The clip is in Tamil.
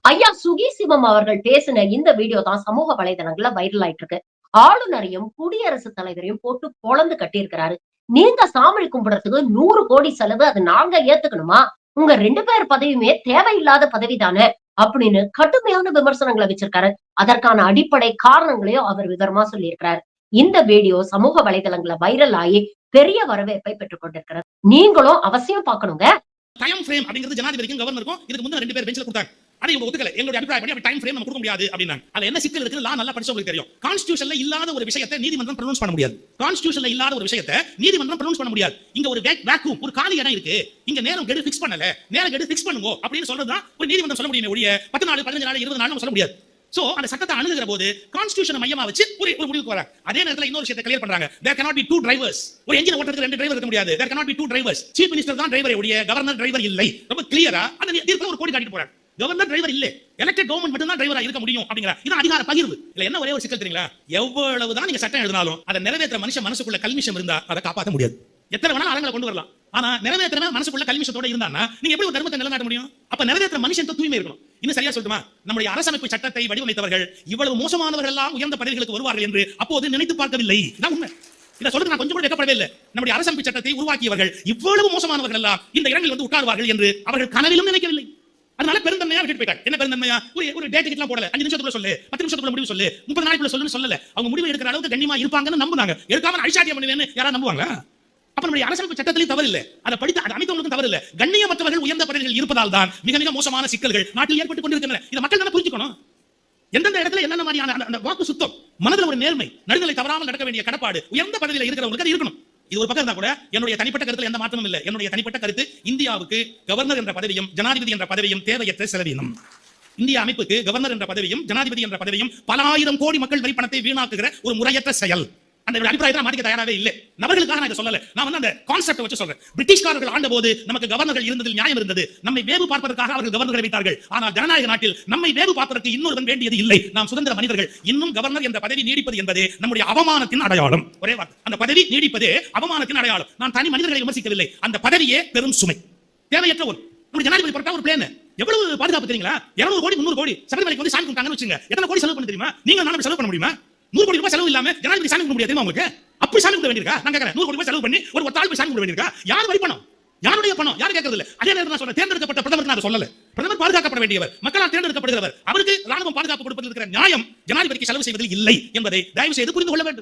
ஐயா சுகி சிவம் அவர்கள் பேசின இந்த வீடியோ தான் சமூக வலைதளங்கள்ல வைரல் ஆயிட்டு இருக்கு. ஆளுநரையும் குடியரசுத் தலைவரையும் போட்டு பொளந்து கட்டியிருக்கிறாரு. நீங்க சாமி கும்பிடுறதுக்கு 100 கோடி செலவு, அது நாங்க ஏத்துக்கணுமா? உங்க 2 பேர் பதவியுமே தேவையில்லாத பதவி தானே அப்படின்னு கடுமையான விமர்சனங்களை வச்சிருக்காரு. அதற்கான அடிப்படை காரணங்களையும் அவர் விவரமா சொல்லியிருக்கிறார். இந்த வீடியோ சமூக வலைதளங்கள்ல வைரல் ஆகி பெரிய வரவேற்பை பெற்றுக் கொண்டிருக்கிறது. நீங்களும் அவசியம் பார்க்கணுங்க. டைம் ஃப்ரேம் அப்படிங்கிறது ஜனாதிபதிக்கும் கவர்னருக்கும் இதுக்கு முன்ன 2 பேர் பெஞ்சில கொடுத்தாங்க. அதை இவங்க ஒத்துக்கல. எங்களுடைய அபிப்பிராயம் படி டைம் ஃப்ரேம் நம்ம கொடுக்க முடியாது அப்படினாங்க. அதுல என்ன சிக்கல் இருக்குன்னு லா நல்லா படிச்சவங்களுக்கு தெரியும். கான்ஸ்டிடியூஷன்ல இல்லாத ஒரு விஷயத்தை நீதிமன்றம் ப்ரொனவுன்ஸ் பண்ண முடியாது. கான்ஸ்டிடியூஷன்ல இல்லாத ஒரு விஷயத்தை நீதிமன்றம் ப்ரொனவுன்ஸ் பண்ண முடியாது. இங்க ஒரு வேக்யூம், ஒரு காலி இடம் இருக்கு. இங்க நேரம் கெடு ஃபிக்ஸ் பண்ணல. நேரம் கெடு ஃபிக்ஸ் பண்ணுங்க அப்படின்னு சொல்றதுதான் ஒரு நீதிமன்றம் சொல்ல முடியுமே ஒழிய 10 நாள் 15 நாள் 20 நாள் சொல்ல முடியாது. சோ அந்த சட்டத்தை அணுகுற போது கான்ஸ்டிடியூஷனை மையமா வச்சு ஒரு முடிவுக்கு வராங்க. அதே நேரத்துல இன்னொரு விஷயத்தை கிளியர் பண்றாங்க. there cannot be two drivers. ஒரு என்ஜின் ஓட்டுறதுக்கு 2 டிரைவர் இருக்க முடியாது. there cannot be two drivers. Chief minister தான் டிரைவரே ஒழிய கவர்னர் டிரைவர் இல்லை. ரொம்ப கிளியரா அந்த தீர்ப்புல ஒரு கோடி காட்டிட்டு போறாங்க. கவர்னர் டிரைவர் இல்ல, எலெக்டட் கவர்மெண்ட் மட்டும் தான் டிரைவரா இருக்க முடியும் அப்படிங்கற. இது அதிகார பகிர்வு. இல்ல என்ன ஒரே ஒரு சிக்கல் தெரியுங்களா? எவ்வளவு தான் நீங்க சட்டம் எழுதினாலும் அதை நிறைவேற்ற மனசுக்குள்ள கல்மிஷம் இருந்தா அதை காப்பாற்ற முடியாது. எத்தனை வேணா அரங்களை கொண்டு வரலாம். ஆனா நிறைவேற்ற மனசுக்குள்ள கல்மிஷத்தோட இருந்தான்னா நீங்க எப்படி ஒரு தர்மத்தை நிலைநாட்ட முடியும்? அப்ப நிறைவேற்ற மனுஷன் தூய்மை இருக்கணும். இன்னும் சரியா சொல்லட்டுமா, நம்முடைய அரசமைப்பு சட்டத்தை வடிவமைத்தவர்கள் இவ்வளவு மோசமானவர்கள் எல்லாம் உயர்ந்த பதவிகளுக்கு வருவார்கள் என்று அப்போது நினைத்து பார்க்கவில்லை. நான் உண்மை இதை சொல்றது நான் கொஞ்சம் கூட வெட்கப்படவே இல்லை. நம்முடைய அரசமைப்பு சட்டத்தை உருவாக்கியவர்கள் இவ்வளவு மோசமானவர்கள் எல்லாம் இந்த இடங்களில் வந்து உட்காருவார்கள் என்று அவர்கள் கனவிலும் நினைக்கவில்லை. அதனால பெருந்தன்மையா விட்டு போயிட்டாங்க. என்ன பெருந்தன்மையா? ஒரு டேட் டிக்கெட்லாம் போடல. 5 நிமிஷத்துக்குள்ள சொல்லு, 10 நிமிஷத்துக்குள்ள முடிவு சொல்லு, 30 நாளைக்குள்ள சொல்லுன்னு சொல்லல. அவங்க முடிவு எடுக்கிற அளவுக்கு கண்ணியமா இருப்பாங்கன்னு நம்புனாங்க. எடுக்காம அழிச்சாட்டியம் பண்ணுவேன்னு யாரா நம்புவாங்களா? அப்ப நம்முடைய அரசமைப்பு சட்டத்திலும் தவறு இல்லை, அதை படித்து அதை அமைத்தவங்களுக்கும் தவறு இல்லை. கண்ணியமற்றவர்கள் உயர்ந்த பதவிகள் இருப்பதால் தான் மிக மிக மோசமான சிக்கல்கள் நாட்டில் ஏற்பட்டுக் கொண்டிருக்கின்றன. இதை மக்கள் தானே புரிஞ்சுக்கணும். எந்தெந்த இடத்துல என்னென்ன மாதிரியான அந்த வாக்கு சுத்தம், மனதில் ஒரு நேர்மை, நடுநிலை தவறாமல் நடக்க வேண்டிய கடப்பாடு உயர்ந்த பதவியில் இருக்கிறவங்களுக்கு அது இருக்கணும். இது ஒரு பக்கம் இருந்தா கூட என்னுடைய தனிப்பட்ட கருத்துல எந்த மாற்றமும் இல்லை. என்னுடைய தனிப்பட்ட கருத்து, இந்தியாவுக்கு கவர்னர் என்ற பதவியும் ஜனாதிபதி என்ற பதவியும் தேவையற்ற செலவீனம். இந்திய அமைப்புக்கு கவர்னர் என்ற பதவியும் ஜனாதிபதி என்ற பதவியும் பல ஆயிரம் கோடி மக்கள் வரி பணத்தை வீணாக்குகிற ஒரு முறையற்ற செயல். அந்த அபிப்பிராயத்தை மாத்திக்க தயாராகவே இல்லை. நபர்களுக்காக நான் இதை சொல்லல. நான் வந்து அந்த கான்செப்ட் வச்சு சொல்றேன். பிரிட்டிஷ்காரர்கள் ஆண்டபோது நமக்கு கவர்னர்கள் இருந்ததில் நியாயம் இருந்தது. நம்மை வேவு பார்ப்பதற்காக அவர்கள் கவர்னர்களை வைத்தார்கள். ஆனால் ஜனநாயக நாட்டில் நம்மை வேவு பார்ப்பதற்கு இன்னொருவன் வேண்டியது இல்லை. நாம் சுதந்திர மனிதர்கள். இன்னும் கவர்னர் என்ற பதவி நீடிப்பது என்பது நம்முடைய அவமானத்தின் அடையாளம். ஒரே வார்த்தை, அந்த பதவி நீடிப்பது அவமானத்தின் அடையாளம். நான் தனி மனிதர்களை விமர்சிக்கவில்லை. அந்த பதவியே பெரும் சுமை, தேவையற்ற ஒரு ஜனாதிபதி பொறுத்தா ஒரு பிளான். எவ்வளவு பாதுகாப்பு தெரியுங்களா? 200 கோடி 300 கோடி சபரிமலைக்கு வந்து சாமி கும்பிட்டாங்கன்னு வச்சுங்க. எத்தனை கோடி செலவு பண்ண தெரியுமா? நீங்க நானும் செலவு பண்ண முடியுமா? 100 கோடி ரூபாய் செலவு இல்லாம ஜனாதிபதி சாமி கும்பிட முடியாது உங்களுக்கு? அப்படி சாமி கும்பிட வேண்டியிருக்கா? நான் கேட்கிறேன். 100 கோடி ரூபாய் செலவு பண்ணி ஒரு ஒத்தாள் போய் சாமி கும்பிட வேண்டியிருக்கா? யார் வரி பணம்? யாருடைய பணம்? யாரும் கேட்கறது இல்ல. அதே நேரத்தில் நான் சொல்றேன், தேர்ந்தெடுக்கப்பட்ட பிரதமர் நான் சொல்லல. பிரதமர் பாதுகாக்கப்பட வேண்டியவர், மக்களால் தேர்ந்தெடுக்கப்படுகிறவர். அவருக்கு ராணுவம் பாதுகாப்பு கொடுப்பதில் இருக்கிற நியாயம் ஜனாதிபதிக்கு செலவு செய்வதில் இல்லை என்பதை தயவு செய்து புரிந்து கொள்ள வேண்டும்.